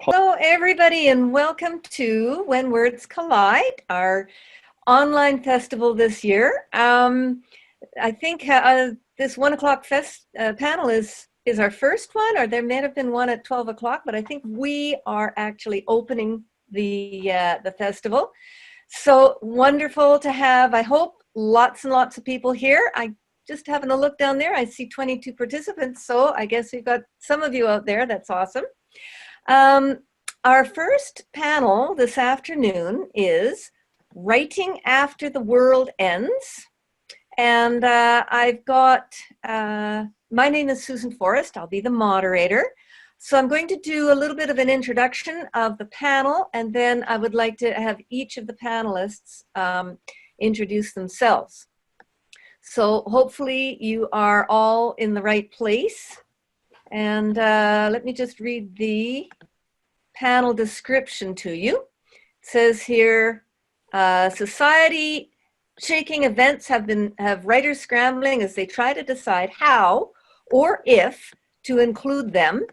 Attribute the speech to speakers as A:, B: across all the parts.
A: Hello, everybody, and welcome to When Words Collide, our online festival this year. I think this 1 o'clock panel is our first one, or there may have been one at 12 o'clock, but I think we are actually opening the festival. So wonderful to have, I hope, lots and lots of people here. I just having a look down there, I see 22 participants, so I guess we've got some of you out there. That's awesome. Our first panel this afternoon is Writing After the World Ends. And I've got, my name is Susan Forrest. I'll be the moderator. So I'm going to do a little bit of an introduction of the panel, and then I would like to have each of the panelists introduce themselves. So hopefully you are all in the right place. And let me just read the panel description to you. It says here, society shaking events have writers scrambling as they try to decide how or if to include them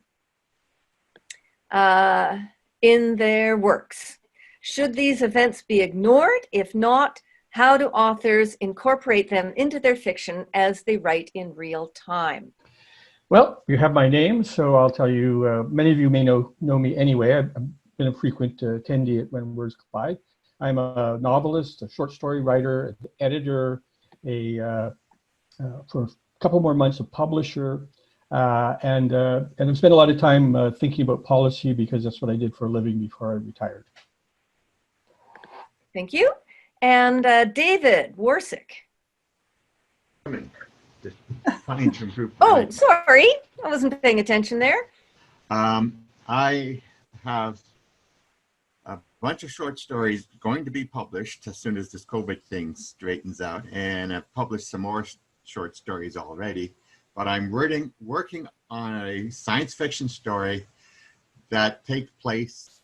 A: in their works. Should these events be ignored? If not, how do authors incorporate them into their fiction as they write in real time?
B: Well, you have my name, so I'll tell you, many of you may know me anyway. I've been a frequent attendee at When Words Collide. I'm a novelist, a short story writer, an editor, for a couple more months, a publisher, and I've spent a lot of time thinking about policy because that's what I did for a living before I retired.
A: Thank you. And David Worsick. Oh, sorry, I wasn't paying attention there.
C: I have a bunch of short stories going to be published as soon as this COVID thing straightens out, and I've published some more short stories already, but I'm working on a science fiction story that takes place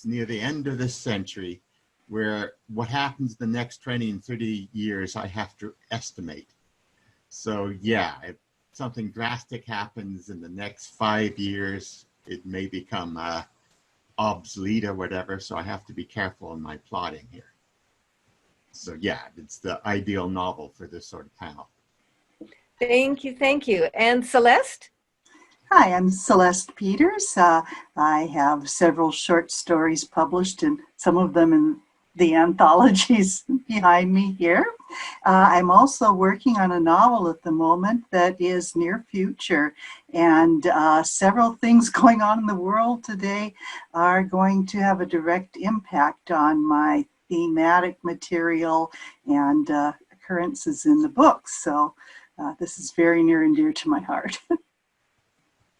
C: near the end of this century, where what happens the next 20 and 30 years I have to estimate. So yeah, if something drastic happens in the next 5 years, it may become obsolete or whatever, so I have to be careful in my plotting here. So yeah, it's the ideal novel for this sort of panel.
A: Thank you, thank you. And Celeste?
D: Hi, I'm Celeste Peters. I have several short stories published, and some of them in the anthologies behind me here. I'm also working on a novel at the moment that is near future, and several things going on in the world today are going to have a direct impact on my thematic material and occurrences in the book. So this is very near and dear to my heart.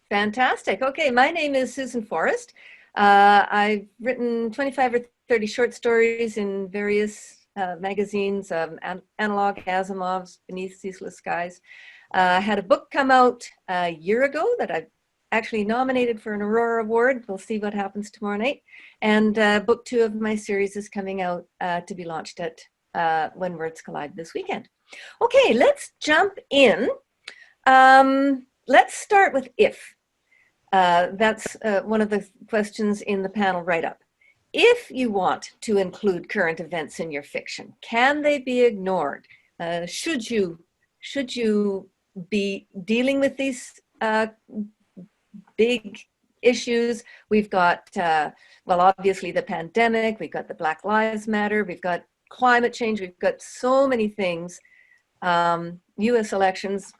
A: Fantastic. Okay, my name is Susan Forrest. I've written 25 or 30 short stories in various magazines, Analog, Asimov's, Beneath Ceaseless Skies. I had a book come out a year ago that I've actually nominated for an Aurora Award. We'll see what happens tomorrow night. And book 2 of my series is coming out to be launched at When Words Collide this weekend. Okay, let's jump in. Let's start with if. That's one of the questions in the panel write-up. If you want to include current events in your fiction, can they be ignored? Should you be dealing with these big issues? We've got, well, obviously the pandemic, we've got the Black Lives Matter, we've got climate change, we've got so many things, US elections,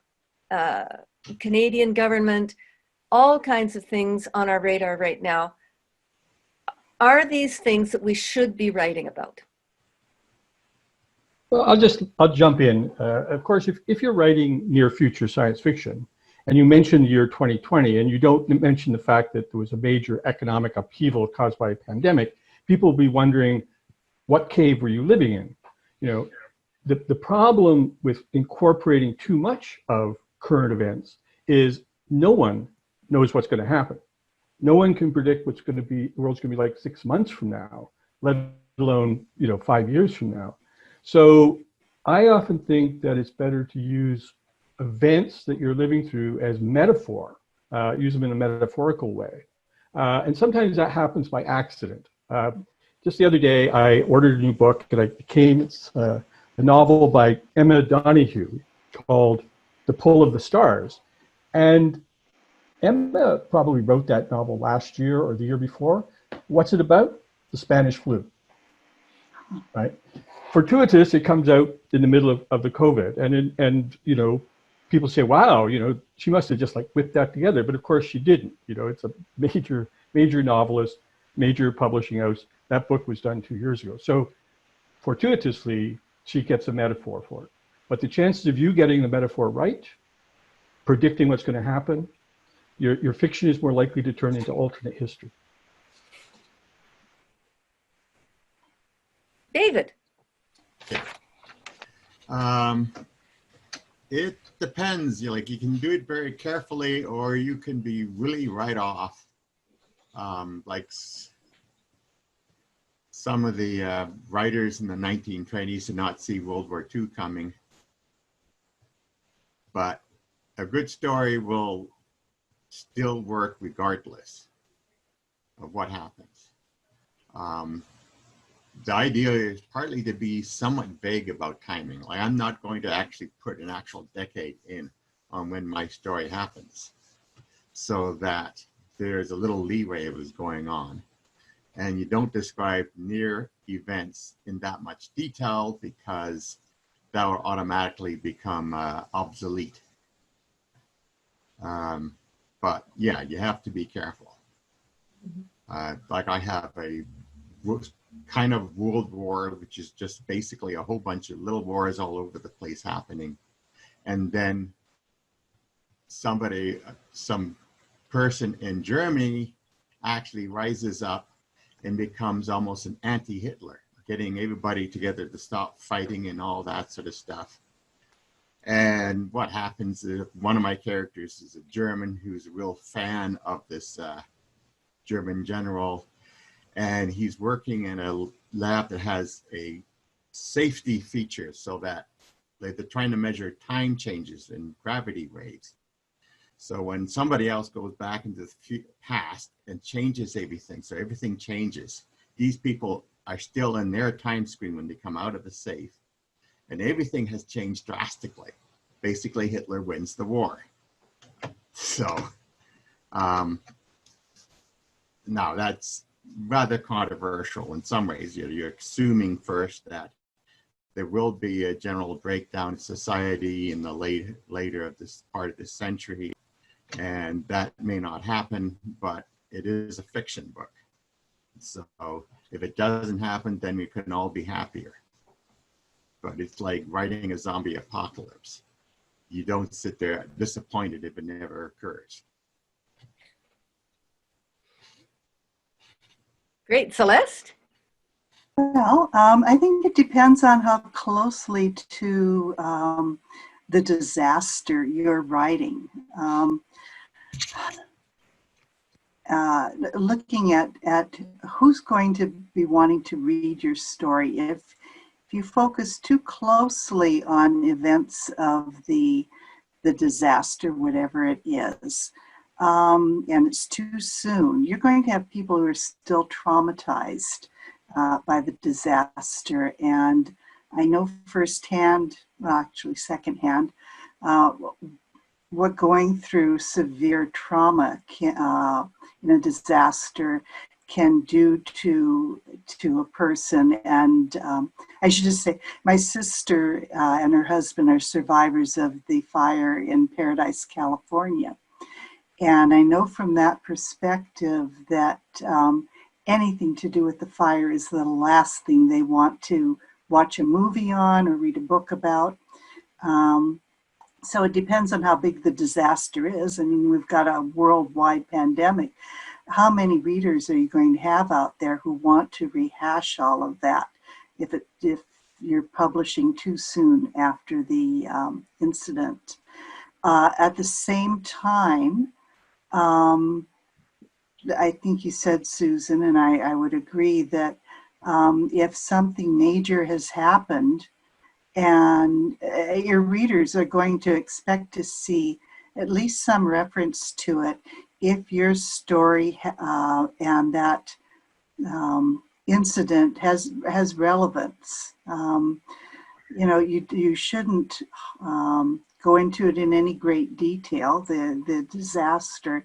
A: Canadian government, all kinds of things on our radar right now. Are these things that we should be writing about?
B: Well, I'll jump in. Of course, if you're writing near future science fiction, and you mentioned the year 2020, and you don't mention the fact that there was a major economic upheaval caused by a pandemic, people will be wondering, what cave were you living in? You know, the problem with incorporating too much of current events is no one knows what's going to happen. No one can predict what's going to be, the world's going to be like 6 months from now, let alone 5 years from now. So I often think that it's better to use events that you're living through as metaphor, use them in a metaphorical way. And sometimes that happens by accident. Just the other day, I ordered a new book, and it's a novel by Emma Donoghue called The Pull of the Stars. And Emma probably wrote that novel last year or the year before. What's it about? The Spanish flu, right? Fortuitous, it comes out in the middle of the COVID. And you know, people say, wow, you know, she must have just like whipped that together. But of course she didn't. You know, it's a major novelist, major publishing house. That book was done 2 years ago. So fortuitously, she gets a metaphor for it. But the chances of you getting the metaphor right, predicting what's going to happen, your fiction is more likely to turn into alternate history.
A: David.
C: Okay. It depends. You can do it very carefully, or you can be really right off. Like some of the writers in the 1920s did not see World War II coming. But a good story will still work regardless of what happens. The idea is partly to be somewhat vague about timing. Like, I'm not going to actually put an actual decade in on when my story happens, so that there's a little leeway of what's going on. And you don't describe near events in that much detail, because that will automatically become obsolete. But yeah, you have to be careful. Like, I have a kind of world war, which is just basically a whole bunch of little wars all over the place happening. And then some person in Germany actually rises up and becomes almost an anti-Hitler, getting everybody together to stop fighting and all that sort of stuff. And what happens is one of my characters is a German who's a real fan of this German general, and he's working in a lab that has a safety feature, so that they're trying to measure time changes in gravity waves. So when somebody else goes back into the past and changes everything, so everything changes, these people are still in their time screen when they come out of the safe, and everything has changed drastically. Basically, Hitler wins the war. So now that's rather controversial in some ways. You're assuming first that there will be a general breakdown in society in the later of this part of this century, and that may not happen, but it is a fiction book. So if it doesn't happen, then we can all be happier. But it's like writing a zombie apocalypse. You don't sit there disappointed if it never occurs.
A: Great. Celeste?
D: Well, I think it depends on how closely to the disaster you're writing. Looking at who's going to be wanting to read your story. If you focus too closely on events of the disaster, whatever it is, and it's too soon, you're going to have people who are still traumatized by the disaster. And I know firsthand, well, actually secondhand, what going through severe trauma in a disaster can do to a person. And I should just say, my sister and her husband are survivors of the fire in Paradise, California. And I know from that perspective that anything to do with the fire is the last thing they want to watch a movie on or read a book about. So it depends on how big the disaster is. I mean, we've got a worldwide pandemic. How many readers are you going to have out there who want to rehash all of that if you're publishing too soon after the incident? At the same time, I think you said, Susan, and I would agree that if something major has happened, and your readers are going to expect to see at least some reference to it if your story and that incident has relevance. You know, you shouldn't go into it in any great detail, the disaster,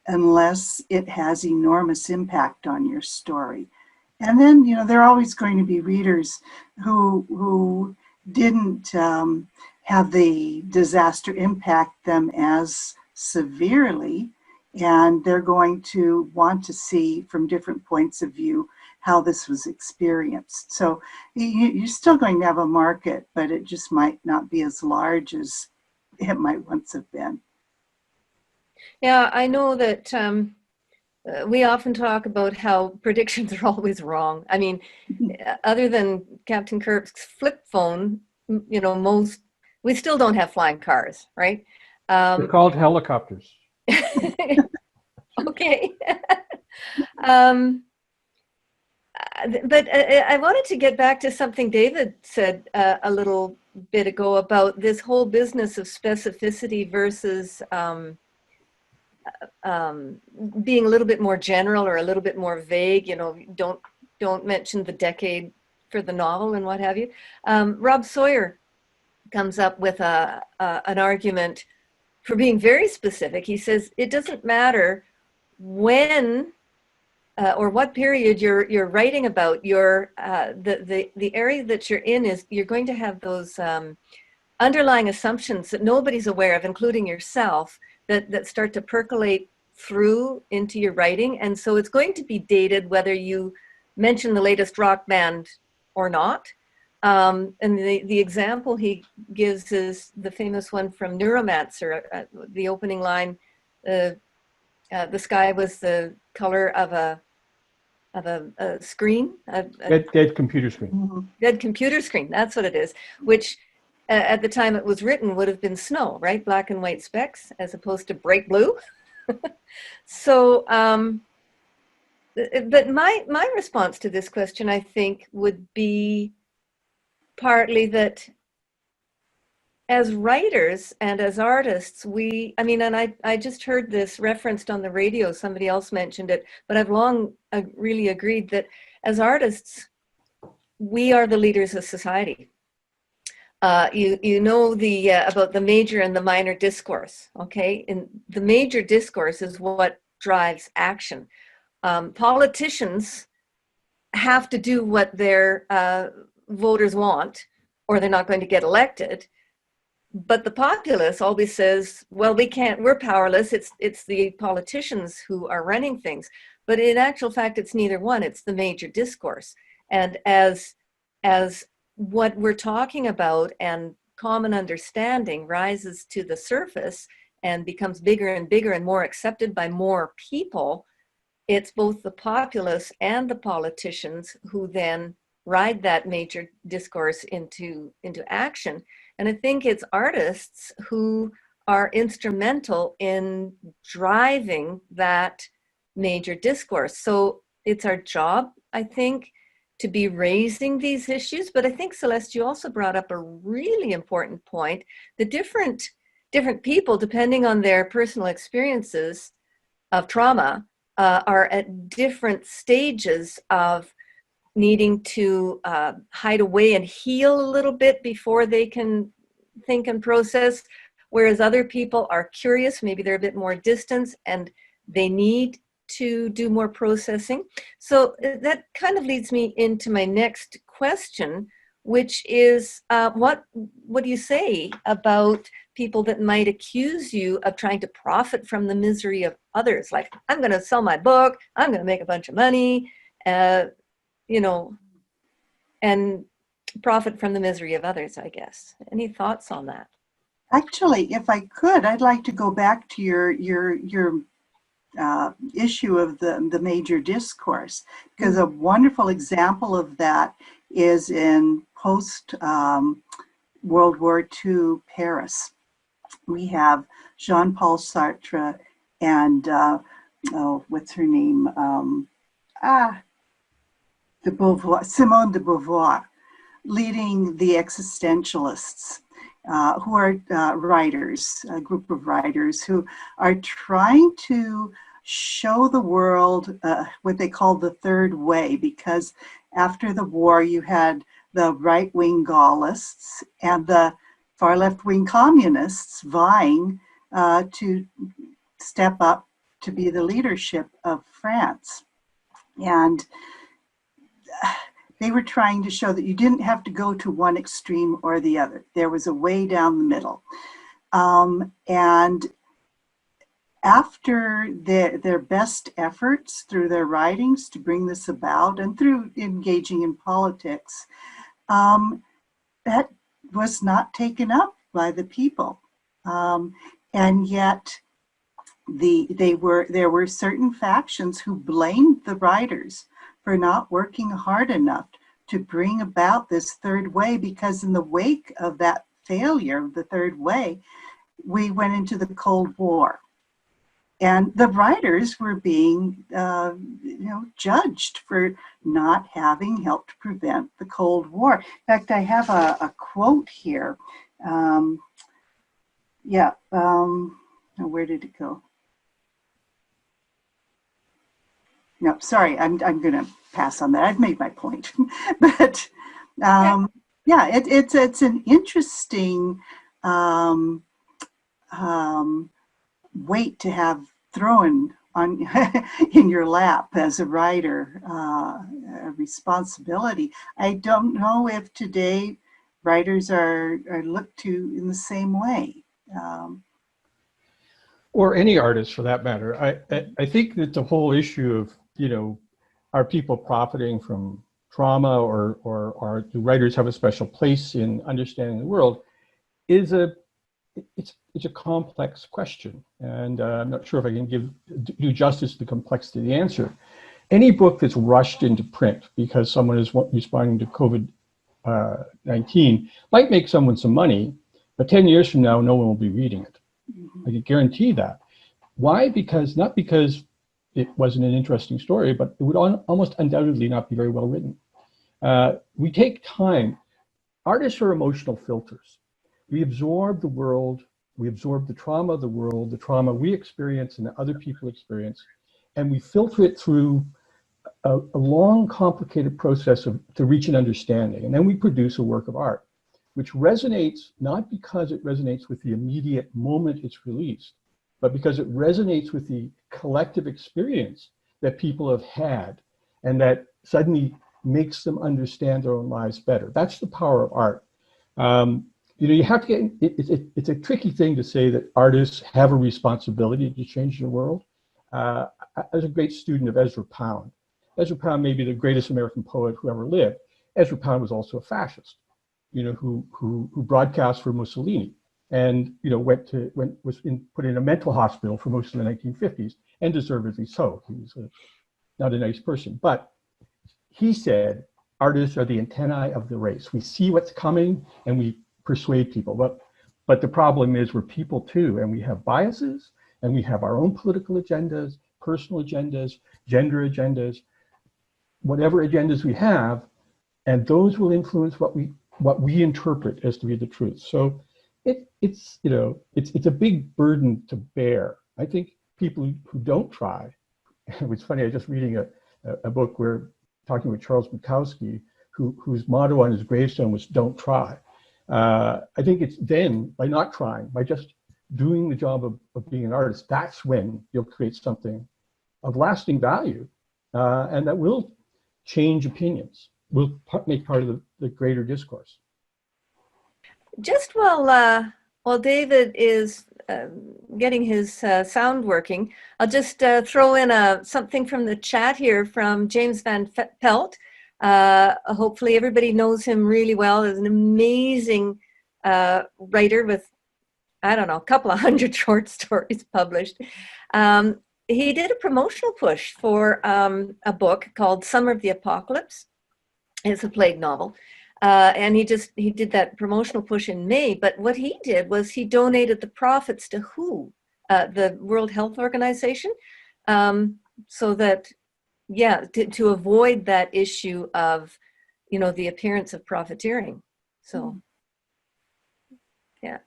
D: unless it has enormous impact on your story. And then, you know, there are always going to be readers who didn't have the disaster impact them as severely, and they're going to want to see from different points of view how this was experienced. So you're still going to have a market, but it just might not be as large as it might once have been.
A: Yeah, I know that we often talk about how predictions are always wrong. I mean, other than Captain Kirk's flip phone, you know, we still don't have flying cars, right?
B: They're called helicopters.
A: Okay. But I wanted to get back to something David said a little bit ago about this whole business of specificity versus being a little bit more general or a little bit more vague. You know, don't mention the decade for the novel and what have you. Rob Sawyer comes up with an argument for being very specific. He says it doesn't matter when or what period you're writing about. The area that you're in is you're going to have those underlying assumptions that nobody's aware of, including yourself, that start to percolate through into your writing. And so it's going to be dated whether you mention the latest rock band or not. And the example he gives is the famous one from Neuromancer, the opening line, the sky was the color of a screen.
B: Dead computer screen.
D: Mm-hmm.
A: Dead computer screen, that's what it is, which at the time it was written would have been snow, right? Black and white specks as opposed to bright blue. So, but my response to this question, I think, would be partly that as writers and as artists, I just heard this referenced on the radio, somebody else mentioned it, but I've long really agreed that as artists, we are the leaders of society. You know about the major and the minor discourse, okay? And the major discourse is what drives action. Politicians have to do what their voters want, or they're not going to get elected. But the populace always says, well, we can't, we're powerless. It's the politicians who are running things. But in actual fact, it's neither one. It's the major discourse. And as what we're talking about and common understanding rises to the surface and becomes bigger and bigger and more accepted by more people, it's both the populace and the politicians who then ride that major discourse into action. And I think it's artists who are instrumental in driving that major discourse. So it's our job, I think, to be raising these issues. But I think, Celeste, you also brought up a really important point. The different people, depending on their personal experiences of trauma, are at different stages of needing to hide away and heal a little bit before they can think and process, whereas other people are curious, maybe they're a bit more distant and they need to do more processing. So that kind of leads me into my next question, which is what do you say about people that might accuse you of trying to profit from the misery of others? Like, I'm going to sell my book, I'm going to make a bunch of money, you know, and profit from the misery of others, I guess. Any thoughts on that?
D: Actually, if I could, I'd like to go back to your issue of the major discourse, because a wonderful example of that is in post World War II Paris. We have Jean-Paul Sartre and what's her name? Simone de Beauvoir, leading the existentialists. who are writers, a group of writers who are trying to show the world what they call the third way, because after the war you had the right-wing Gaullists and the far left-wing communists vying to step up to be the leadership of France. And they were trying to show that you didn't have to go to one extreme or the other. There was a way down the middle. And after their best efforts through their writings to bring this about and through engaging in politics, that was not taken up by the people. And yet there were certain factions who blamed the writers for not working hard enough to bring about this third way, because in the wake of that failure of the third way, we went into the Cold War. And the writers were being judged for not having helped prevent the Cold War. In fact, I have a quote here. Where did it go? No, sorry, I'm going to pass on that. I've made my point. But it's an interesting weight to have thrown on in your lap as a writer, a responsibility. I don't know if today writers are looked to in the same way.
B: Or any artist for that matter. I think that the whole issue of, are people profiting from trauma, or do writers have a special place in understanding the world, is it's a complex question. And I'm not sure if I can do justice to the complexity of the answer. Any book that's rushed into print because someone is responding to COVID-19 might make someone some money, but 10 years from now, no one will be reading it. I can guarantee that. Why? Not because it wasn't an interesting story, but it would almost undoubtedly not be very well written. We take time. Artists are emotional filters. We absorb the world, we absorb the trauma of the world, the trauma we experience and that other people experience, and we filter it through a long, complicated process to reach an understanding. And then we produce a work of art, which resonates not because it resonates with the immediate moment it's released, but because it resonates with the collective experience that people have had, and that suddenly makes them understand their own lives better. That's the power of art. You have to get, it's a tricky thing to say that artists have a responsibility to change the world. I was a great student of Ezra Pound. Ezra Pound may be the greatest American poet who ever lived. Ezra Pound was also a fascist, who broadcast for Mussolini, and was put in a mental hospital for most of the 1950s, and deservedly so. He was not a nice person, but he said artists are the antennae of the race. We see what's coming and we persuade people, but the problem is we're people too, and we have biases, and we have our own political agendas, personal agendas, gender agendas, whatever agendas we have, and those will influence what we interpret as to be the truth. So it's a big burden to bear. I think people who don't try. It's funny. I was just reading a book where talking with Charles Bukowski, whose motto on his gravestone was "Don't try." I think it's then, by not trying, by just doing the job of being an artist, that's when you'll create something of lasting value, and that will change opinions, will make part of the greater discourse.
A: Just while David is getting his sound working, I'll just throw in something from the chat here from James Van Pelt. Hopefully everybody knows him really well. He's an amazing writer with, I don't know, a couple of hundred short stories published. He did a promotional push for a book called Summer of the Apocalypse. It's a plague novel. And he did that promotional push in May. But what he did was he donated the profits to WHO, the World Health Organization, so that, to avoid that issue of, the appearance of profiteering. So. Yeah.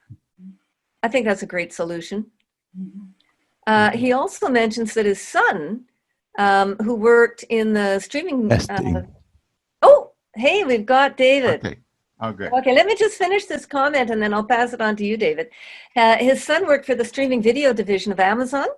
A: I think that's a great solution.
D: Mhm.
A: He also mentions that his son, who worked in the streaming. Oh, hey, we've got David.
C: Okay. Oh, good.
A: Okay, let me just finish this comment and then I'll pass it on to you, David. His son worked for the streaming video division of Amazon,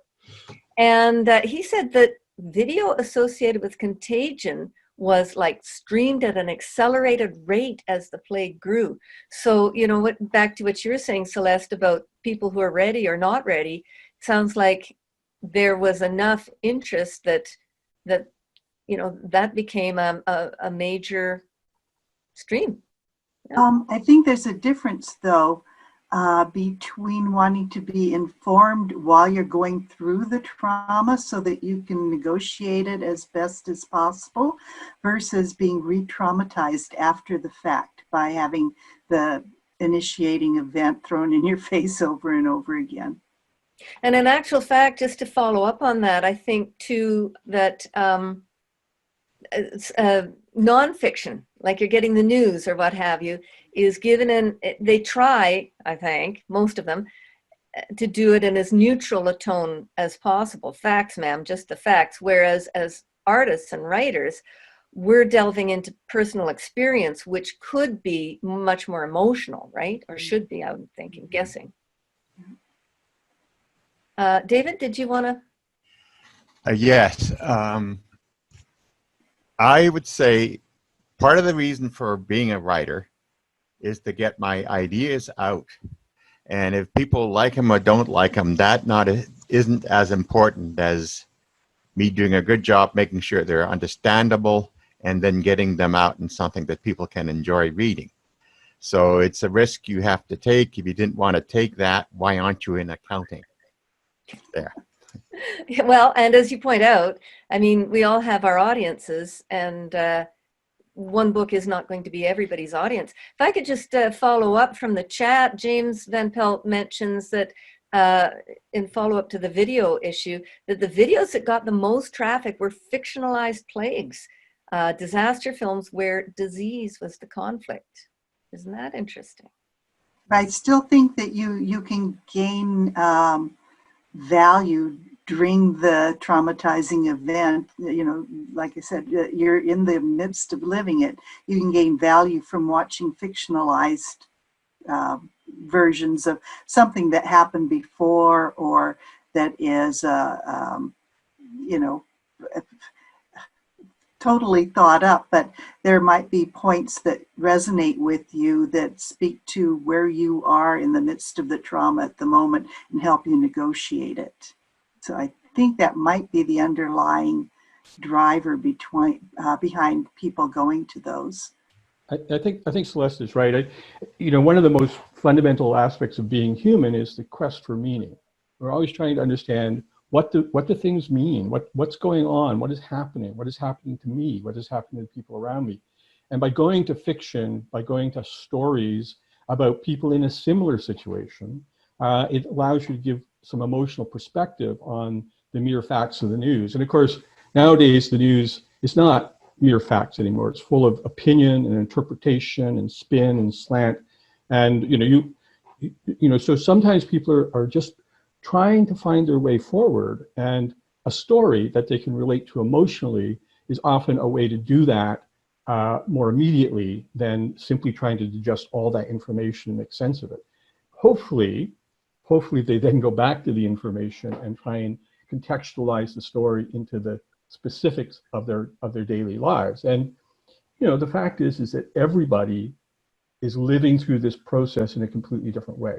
A: and he said that video associated with contagion was like streamed at an accelerated rate as the plague grew. So, you know, back to what you were saying, Celeste, about people who are ready or not ready, sounds like there was enough interest that you know, that became a major stream. Yeah.
D: I think there's a difference, though, between wanting to be informed while you're going through the trauma so that you can negotiate it as best as possible versus being re-traumatized after the fact by having the initiating event thrown in your face over and over again.
A: And in actual fact, just to follow up on that, I think too that nonfiction, like you're getting the news or what have you, is given in, they try, I think, most of them, to do it in as neutral a tone as possible. Facts, ma'am, just the facts. Whereas as artists and writers, we're delving into personal experience, which could be much more emotional, right? Or should be, I'm thinking, guessing. David, did you want to?
C: Yes. I would say part of the reason for being a writer is to get my ideas out. And if people like them or don't like them, that isn't as important as me doing a good job making sure they're understandable and then getting them out in something that people can enjoy reading. So it's a risk you have to take. If you didn't want to take that, why aren't you in accounting? There.
A: Well, and as you point out, I mean, we all have our audiences, and one book is not going to be everybody's audience. If I could just follow up from the chat, James Van Pelt mentions that in follow-up to the video issue, that the videos that got the most traffic were fictionalized plagues, disaster films where disease was the conflict. Isn't that interesting?
D: I still think that you can gain value during the traumatizing event. You know, like I said, you're in the midst of living it. You can gain value from watching fictionalized versions of something that happened before, or that is, you know, totally thought up, but there might be points that resonate with you that speak to where you are in the midst of the trauma at the moment and help you negotiate it. So I think that might be the underlying driver behind people going to those.
B: I think Celeste is right. You know, one of the most fundamental aspects of being human is the quest for meaning. We're always trying to understand what do things mean, what's going on, what is happening to me, what is happening to people around me. And by going to fiction, by going to stories about people in a similar situation, it allows you to give some emotional perspective on the mere facts of the news. And of course, nowadays the news is not mere facts anymore. It's full of opinion and interpretation and spin and slant. And you know, so sometimes people are just trying to find their way forward, and a story that they can relate to emotionally is often a way to do that more immediately than simply trying to digest all that information and make sense of it. Hopefully they then go back to the information and try and contextualize the story into the specifics of their daily lives. And you know, the fact is that everybody is living through this process in a completely different way.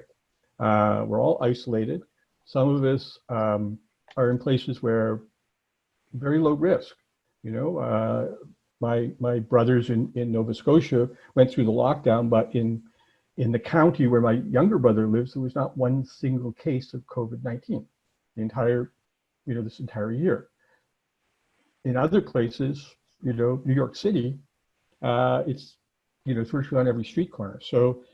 B: We're all isolated. Some of us are in places where very low risk. You know, my brothers in Nova Scotia went through the lockdown, but in the county where my younger brother lives, there was not one single case of COVID-19 this entire year. In other places, you know, New York City, it's virtually on every street corner. So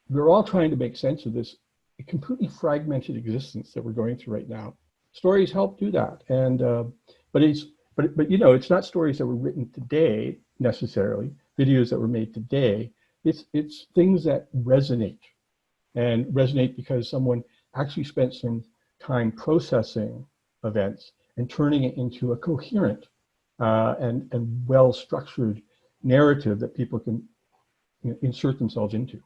B: we're all trying to make sense of this a completely fragmented existence that we're going through right now. Stories help do that, and but you know, it's not stories that were written today necessarily, videos that were made today. It's things that resonate and resonate because someone actually spent some time processing events and turning it into a coherent and well-structured narrative that people can insert themselves into.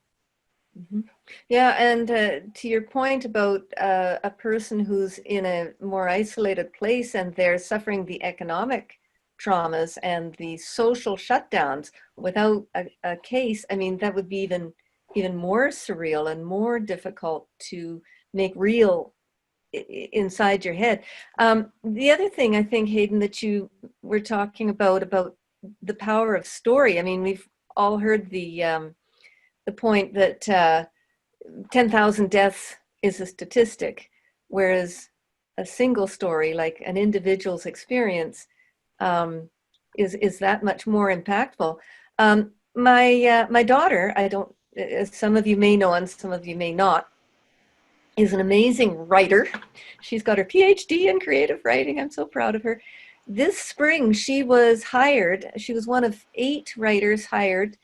A: Mm-hmm. Yeah, and to your point about a person who's in a more isolated place and they're suffering the economic traumas and the social shutdowns without a case, I mean, that would be even more surreal and more difficult to make real inside your head. The other thing I think, Hayden, that you were talking about the power of story. I mean, we've all heard the point that 10,000 deaths is a statistic, whereas a single story, like an individual's experience, is that much more impactful. My daughter, I don't, some of you may know and some of you may not, is an amazing writer. She's got her PhD in creative writing. I'm so proud of her. This spring, she was hired. She was one of 8 writers hired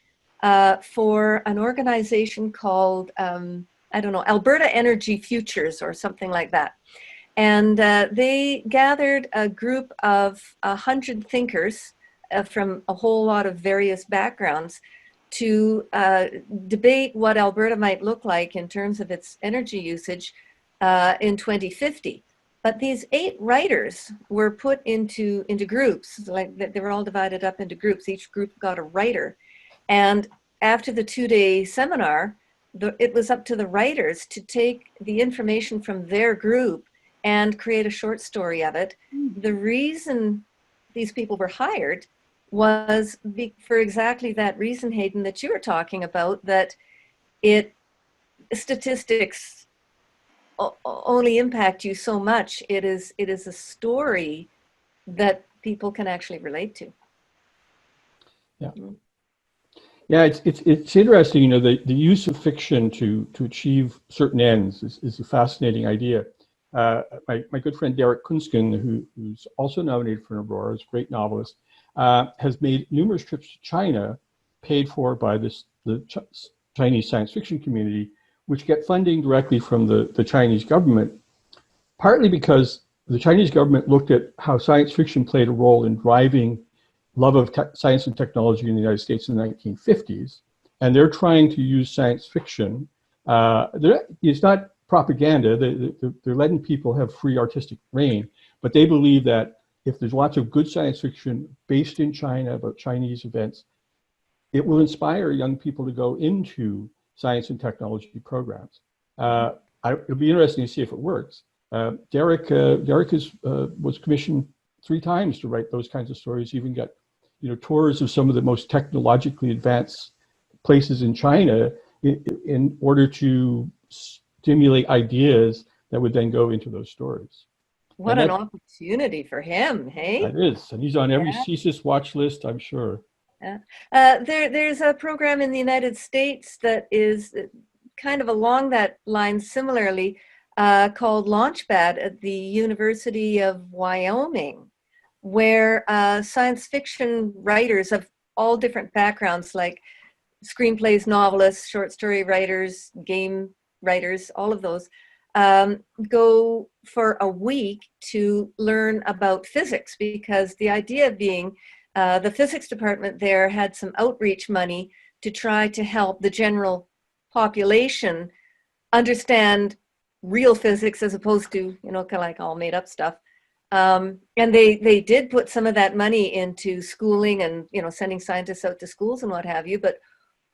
A: for an organization called, I don't know, Alberta Energy Futures or something like that. And they gathered a group of 100 thinkers from a whole lot of various backgrounds to debate what Alberta might look like in terms of its energy usage in 2050. But these 8 writers were put into groups, like they were all divided up into groups. Each group got a writer. And after the 2-day seminar, it was up to the writers to take the information from their group and create a short story of it. The reason these people were hired was for exactly that reason, Hayden, that you were talking about, that statistics only impact you so much. It is a story that people can actually relate to.
B: Yeah. Yeah, it's interesting, you know, the use of fiction to achieve certain ends is a fascinating idea. My good friend Derek Kunskin, who's also nominated for an Aurora, is a great novelist, has made numerous trips to China paid for by the Chinese science fiction community, which get funding directly from the Chinese government, partly because the Chinese government looked at how science fiction played a role in driving love of science and technology in the United States in the 1950s, and they're trying to use science fiction. It's not propaganda. They're letting people have free artistic reign, but they believe that if there's lots of good science fiction based in China about Chinese events, it will inspire young people to go into science and technology programs. It'll be interesting to see if it works. Derek was commissioned 3 times to write those kinds of stories. He even got tours of some of the most technologically advanced places in China in order to stimulate ideas that would then go into those stories.
A: What an opportunity for him, hey?
B: That is, and he's on every CSIS watch list, I'm sure.
A: Yeah. There's a program in the United States that is kind of along that line similarly, called Launchpad at the University of Wyoming, where science fiction writers of all different backgrounds, like screenplays, novelists, short story writers, game writers, all of those, go for a week to learn about physics, because the idea being the physics department there had some outreach money to try to help the general population understand real physics as opposed to, kind of like all made up stuff. And they did put some of that money into schooling and, sending scientists out to schools and what have you. But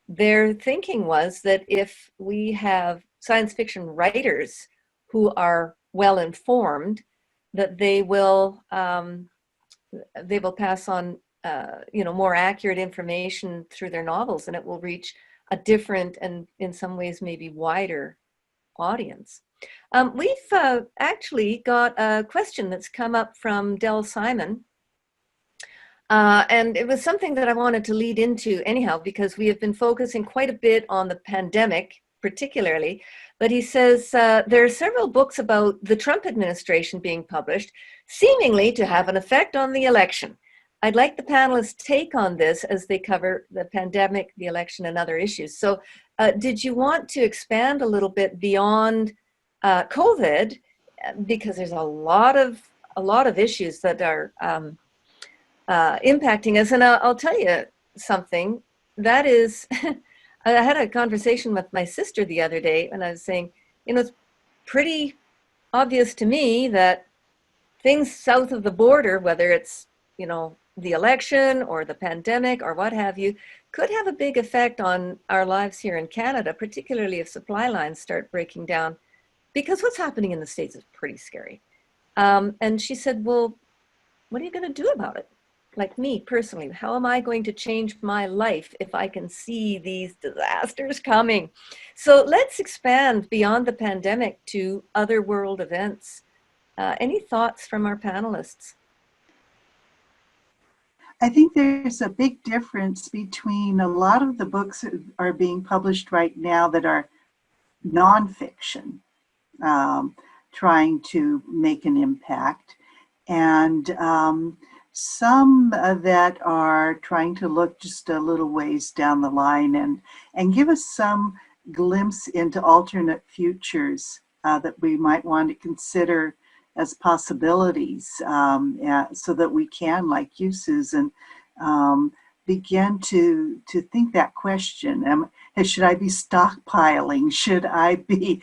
A: their thinking was that if we have science fiction writers who are well informed, that they will pass on more accurate information through their novels, and it will reach a different and in some ways maybe wider audience. We've actually got a question that's come up from Del Simon. And it was something that I wanted to lead into anyhow, because we have been focusing quite a bit on the pandemic, particularly. But he says there are several books about the Trump administration being published, seemingly to have an effect on the election. I'd like the panelists' take on this as they cover the pandemic, the election, and other issues. So did you want to expand a little bit beyond COVID? Because there's a lot of issues that are impacting us. And I'll tell you something, that is, I had a conversation with my sister the other day, and I was saying, it's pretty obvious to me that things south of the border, whether it's, the election or the pandemic or what have you, could have a big effect on our lives here in Canada, particularly if supply lines start breaking down, because what's happening in the States is pretty scary. And she said, well, what are you going to do about it? Like me personally, how am I going to change my life if I can see these disasters coming? So let's expand beyond the pandemic to other world events. Any thoughts from our panelists?
D: I think there's a big difference between a lot of the books that are being published right now that are nonfiction, trying to make an impact, and some that are trying to look just a little ways down the line and give us some glimpse into alternate futures that we might want to consider as possibilities, so that we can, like you, Susan, begin to think that question. Should I be stockpiling? Should I be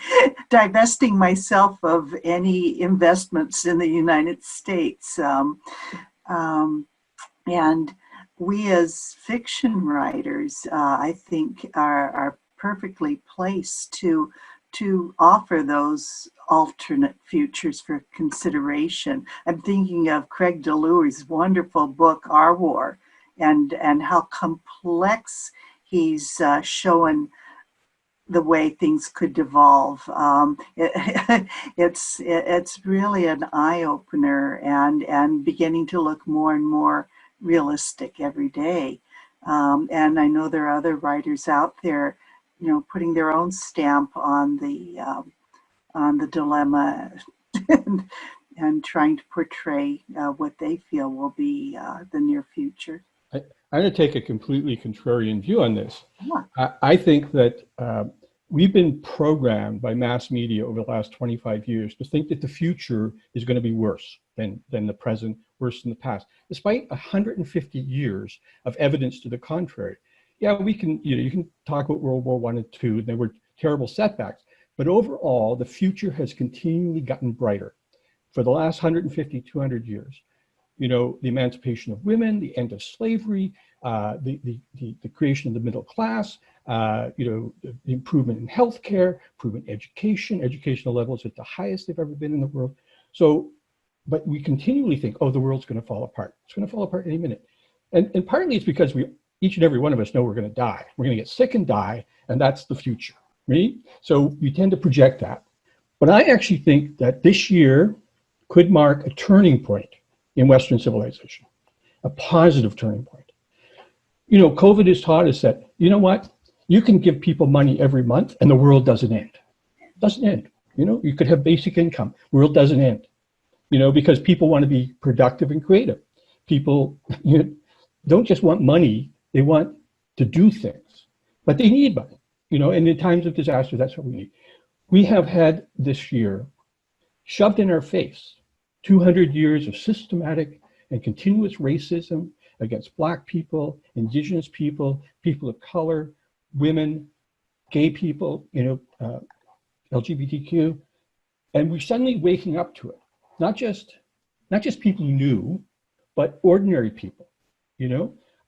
D: divesting myself of any investments in the United States? And we as fiction writers, I think, are perfectly placed to offer those alternate futures for consideration. I'm thinking of Craig Delury's wonderful book, Our War, and how complex he's showing the way things could devolve. It's really an eye-opener and beginning to look more and more realistic every day. And I know there are other writers out there, putting their own stamp on the dilemma and trying to portray what they feel will be the near future.
B: I'm going to take a completely contrarian view on this.
D: Yeah.
B: I think that we've been programmed by mass media over the last 25 years to think that the future is going to be worse than the present, worse than the past, despite 150 years of evidence to the contrary. Yeah, we can, you can talk about World War I and II, and there were terrible setbacks, but overall, the future has continually gotten brighter for the last 150, 200 years. The emancipation of women, the end of slavery, the creation of the middle class, the improvement in healthcare, improvement in education, educational levels at the highest they've ever been in the world. So, but we continually think, oh, the world's going to fall apart. It's going to fall apart any minute. And partly it's because each and every one of us know we're going to die. We're going to get sick and die, and that's the future, right? So we tend to project that. But I actually think that this year could mark a turning point in Western civilization, a positive turning point. COVID has taught us that, what? You can give people money every month and the world doesn't end. It doesn't end. You could have basic income. World doesn't end. Because people want to be productive and creative. People don't just want money, they want to do things. But they need money. And in times of disaster, that's what we need. We have had this year shoved in our face 200 years of systematic and continuous racism against Black people, Indigenous people, people of color, women, gay people, LGBTQ, and we're suddenly waking up to it. Not just people who knew, but ordinary people.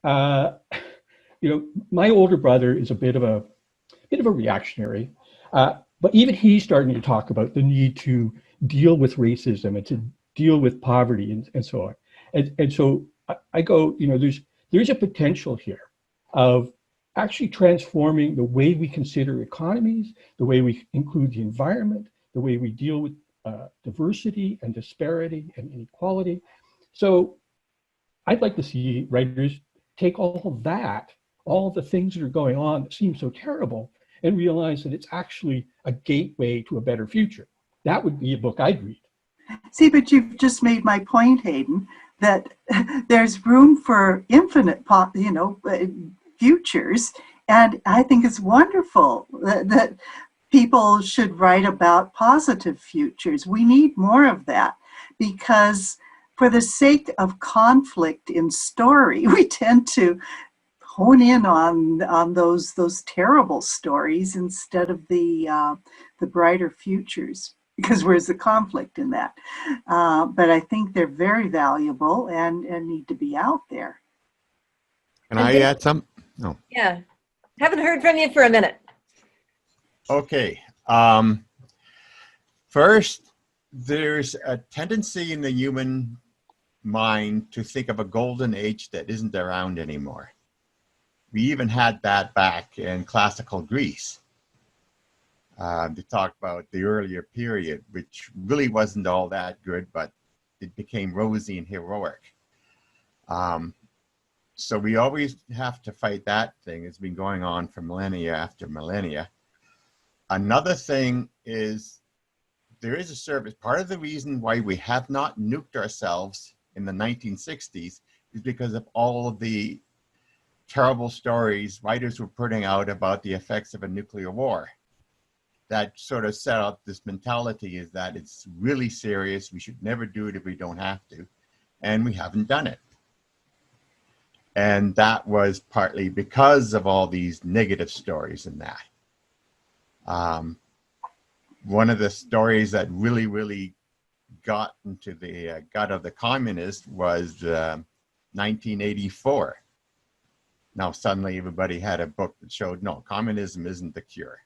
B: My older brother is a bit of a reactionary, but even he's starting to talk about the need to deal with racism and to deal with poverty and so on. And so I go, there's a potential here of actually transforming the way we consider economies, the way we include the environment, the way we deal with diversity and disparity and inequality. So I'd like to see writers take all of that, all of the things that are going on that seem so terrible, and realize that it's actually a gateway to a better future. That would be a book I'd read.
D: See, but you've just made my point, Hayden, that there's room for infinite, futures, And I think it's wonderful that people should write about positive futures. We need more of that, because for the sake of conflict in story, we tend to hone in on those terrible stories instead of the brighter futures, because where's the conflict in that? But I think they're very valuable and need to be out there.
C: Can I add some? No.
A: Yeah. Haven't heard from you for a minute.
C: Okay. First, there's a tendency in the human mind to think of a golden age that isn't around anymore. We even had that back in classical Greece. They talked about the earlier period, which really wasn't all that good, but it became rosy and heroic. So we always have to fight that thing. It's been going on for millennia after millennia. Another thing is there is a service. Part of the reason why we have not nuked ourselves in the 1960s is because of all of the terrible stories writers were putting out about the effects of a nuclear war. That sort of set up this mentality is that it's really serious. We should never do it if we don't have to. And we haven't done it. And that was partly because of all these negative stories in that. One of the stories that really got into the gut of the communists was 1984. Now suddenly everybody had a book that showed, no, communism isn't the cure.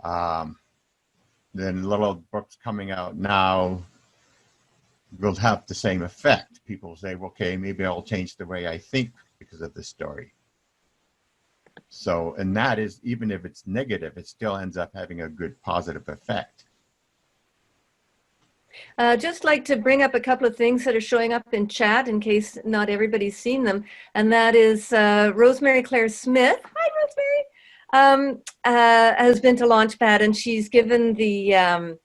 C: Then little books coming out now will have the same effect. People say, okay, maybe I'll change the way I think because of this story. So, and that is, even if it's negative, it still ends up having a good positive effect.
A: Just like to bring up a couple of things that are showing up in chat in case not everybody's seen them. And that is Rosemary Claire Smith. Hi, Rosemary. Has been to Launchpad, and she's given the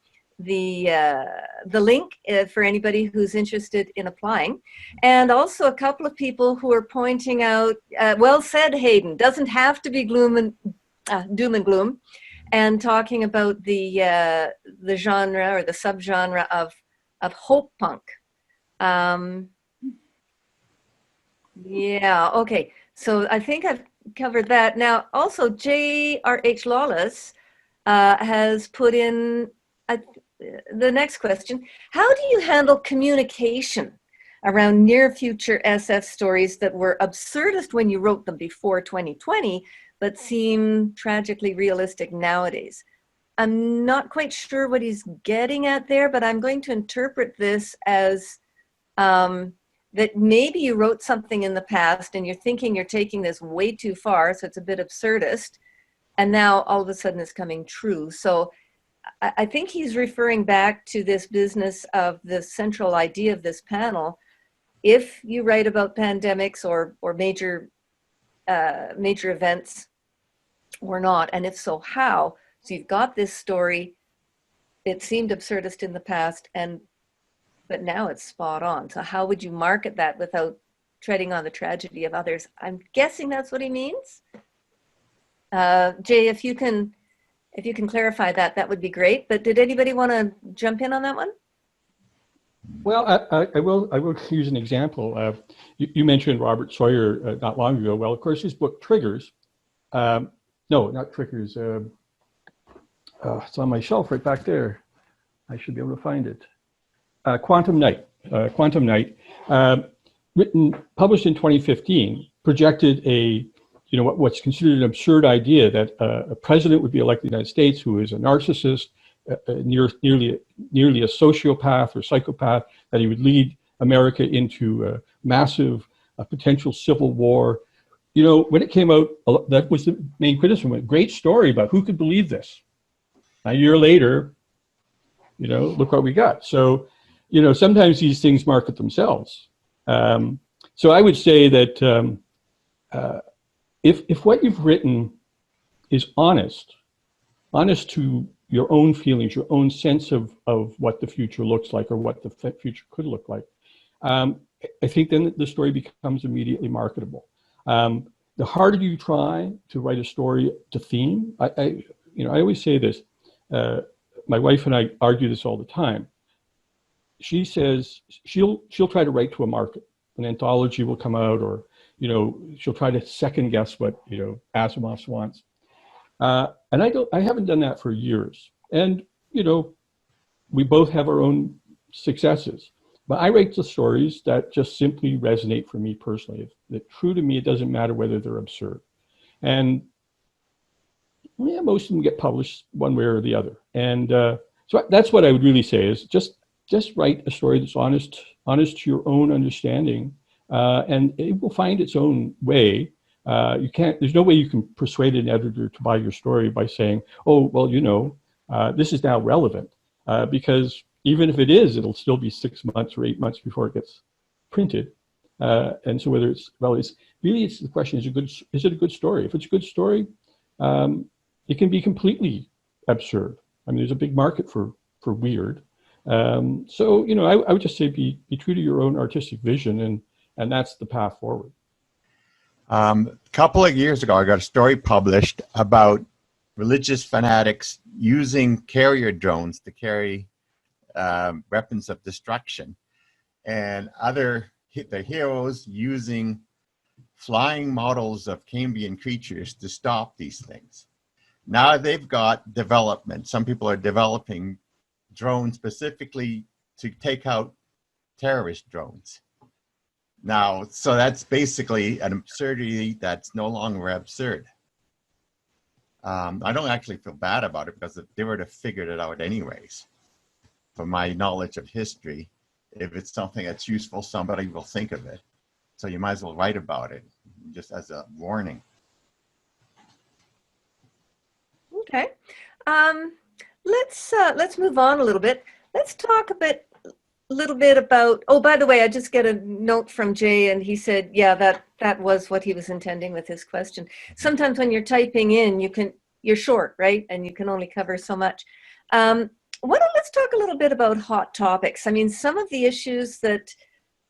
A: link for anybody who's interested in applying. And also a couple of people who are pointing out, well said, Hayden, doesn't have to be doom and gloom, and talking about the genre or the subgenre of hope punk. Yeah, okay. So I think I've covered that. Now, also J.R.H. Lawless has put in the next question. How do you handle communication around near future SF stories that were absurdist when you wrote them before 2020, but seem tragically realistic nowadays? I'm not quite sure what he's getting at there, but I'm going to interpret this as that maybe you wrote something in the past and you're thinking you're taking this way too far, so it's a bit absurdist, and now all of a sudden it's coming true. So I think he's referring back to this business of the central idea of this panel. If you write about pandemics or major events or not, and if so, how? So you've got this story, it seemed absurdist in the past, but now it's spot on. So how would you market that without treading on the tragedy of others? I'm guessing that's what he means. Jay, if you can clarify that, that would be great. But did anybody want to jump in on that one?
B: Well, I will use an example. You mentioned Robert Sawyer not long ago. Well, of course, his book Triggers. No, not Triggers. It's on my shelf right back there. I should be able to find it. Quantum Night. Quantum Night, published in 2015, projected what's considered an absurd idea that a president would be elected in the United States who is a narcissist, nearly a sociopath or psychopath, that he would lead America into a massive potential civil war. When it came out, that was the main criticism. A great story, but who could believe this? A year later, look what we got. So, sometimes these things market themselves. So I would say that if what you've written is honest to your own feelings, your own sense of what the future looks like or what the future could look like, I think then the story becomes immediately marketable. the harder you try to write a story to theme, I always say this. My wife and I argue this all the time. She says she'll try to write to a market. An anthology will come out, or she'll try to second guess what Asimov wants. And I haven't done that for years. And we both have our own successes. But I write the stories that just simply resonate for me personally. If they're true to me, it doesn't matter whether they're absurd. And most of them get published one way or the other. And so that's what I would really say is just write a story that's honest to your own understanding, and it will find its own way. There's no way you can persuade an editor to buy your story by saying, oh, well, this is now relevant, because even if it is, it'll still be 6 months or 8 months before it gets printed. And so whether it's the question, is it a good story? If it's a good story, it can be completely absurd. I mean, there's a big market for weird. So, I would just say be true to your own artistic vision, and that's the path forward.
C: A couple of years ago, I got a story published about religious fanatics using carrier drones to carry weapons of destruction, and the heroes using flying models of Cambrian creatures to stop these things. Now they've got development. Some people are developing drones specifically to take out terrorist drones. Now, so that's basically an absurdity that's no longer absurd. I don't actually feel bad about it, because if they were to figure it out anyways, from my knowledge of history, if it's something that's useful, somebody will think of it. So you might as well write about it, just as a warning.
A: Okay. Let's move on a little bit. Let's talk a little bit about, oh, by the way, I just get a note from Jay, and he said, yeah, that was what he was intending with his question. Sometimes when you're typing in, you're short, right? And you can only cover so much. Let's talk a little bit about hot topics. I mean, some of the issues that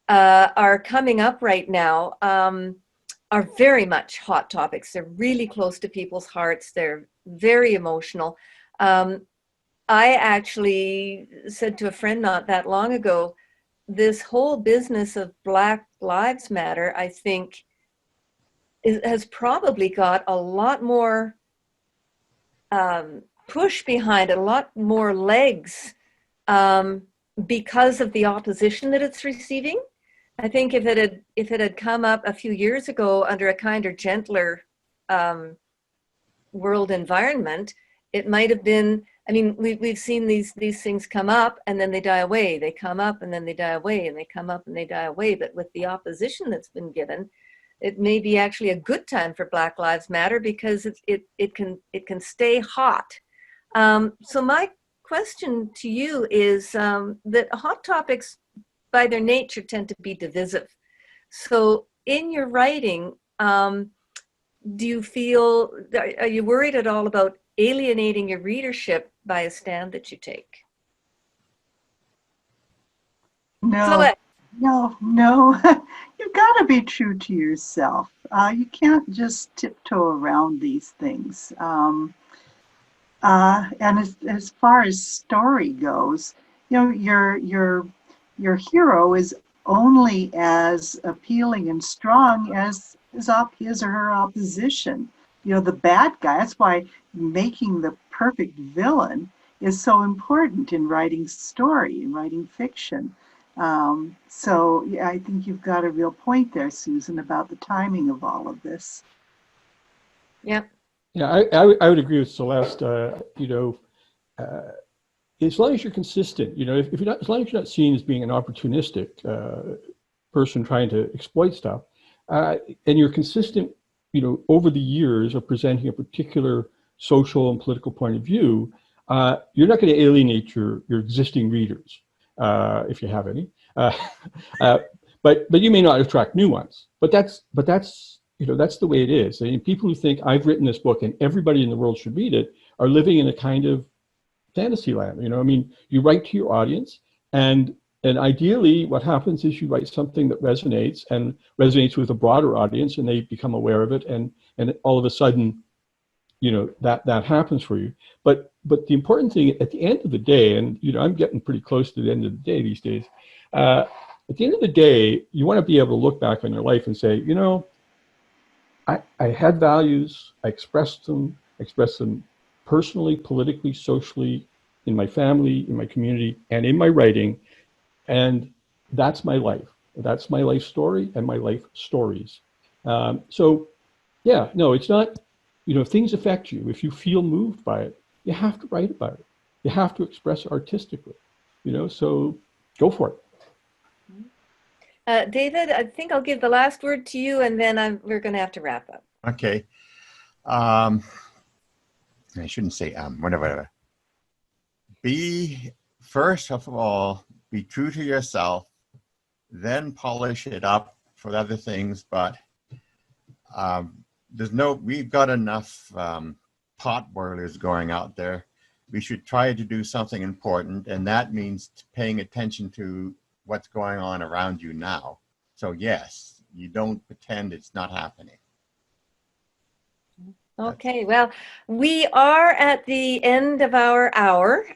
A: are coming up right now are very much hot topics. They're really close to people's hearts. They're very emotional. I actually said to a friend not that long ago, this whole business of Black Lives Matter, I think, has probably got a lot more push behind it, a lot more legs, because of the opposition that it's receiving. I think if it had come up a few years ago under a kinder, gentler world environment, it might have been. I mean, we've seen these things come up and then they die away. They come up and then they die away, and they come up and they die away. But with the opposition that's been given, it may be actually a good time for Black Lives Matter, because it can stay hot. So my question to you is that hot topics, by their nature, tend to be divisive. So in your writing, are you worried at all about alienating your readership by a stand that you take?
D: No. You've got to be true to yourself. You can't just tiptoe around these things. And as far as story goes, your hero is only as appealing and strong as his or her opposition. The bad guy. That's why making the perfect villain is so important in writing story, in writing fiction. So yeah, I think you've got a real point there, Susan, about the timing of all of this.
A: Yeah.
B: Yeah, I would agree with Celeste. As long as you're consistent, if you're not, as long as you're not seen as being an opportunistic person trying to exploit stuff, and you're consistent, over the years of presenting a particular social and political point of view, you're not going to alienate your existing readers, if you have any. But you may not attract new ones. But that's the way it is. I mean, people who think I've written this book and everybody in the world should read it are living in a kind of fantasy land. I mean, you write to your audience, and And ideally, what happens is you write something that resonates and resonates with a broader audience, and they become aware of it, and all of a sudden, you know, that happens for you. But the important thing at the end of the day, and you know, I'm getting pretty close to the end of the day these days. At the end of the day, you want to be able to look back on your life and say, you know, I had values, I expressed them personally, politically, socially, in my family, in my community, and in my writing. And that's my life. That's my life story and my life stories. So yeah, no, it's not, you know, if things affect you, if you feel moved by it, you have to write about it. You have to express artistically, you know, so go for it.
A: David, I think I'll give the last word to you, and then we're going to have to wrap up.
C: Okay. I shouldn't say whatever. Be, first of all, be true to yourself, then polish it up for other things. But we've got enough pot boilers going out there. We should try to do something important, and that means paying attention to what's going on around you now. So yes, you don't pretend it's not happening.
A: Okay, well, we are at the end of our hour.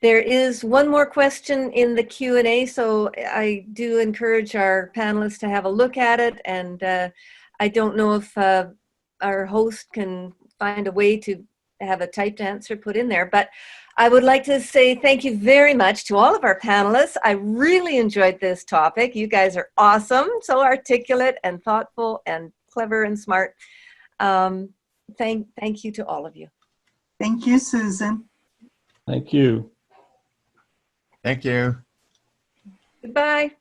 A: There is one more question in the Q&A, so I do encourage our panelists to have a look at it. And I don't know if our host can find a way to have a typed answer put in there, but I would like to say thank you very much to all of our panelists. I really enjoyed this topic. You guys are awesome, so articulate and thoughtful and clever and smart. Thank you to all of you.
D: Thank you, Susan.
B: Thank you.
C: Thank you.
A: Goodbye.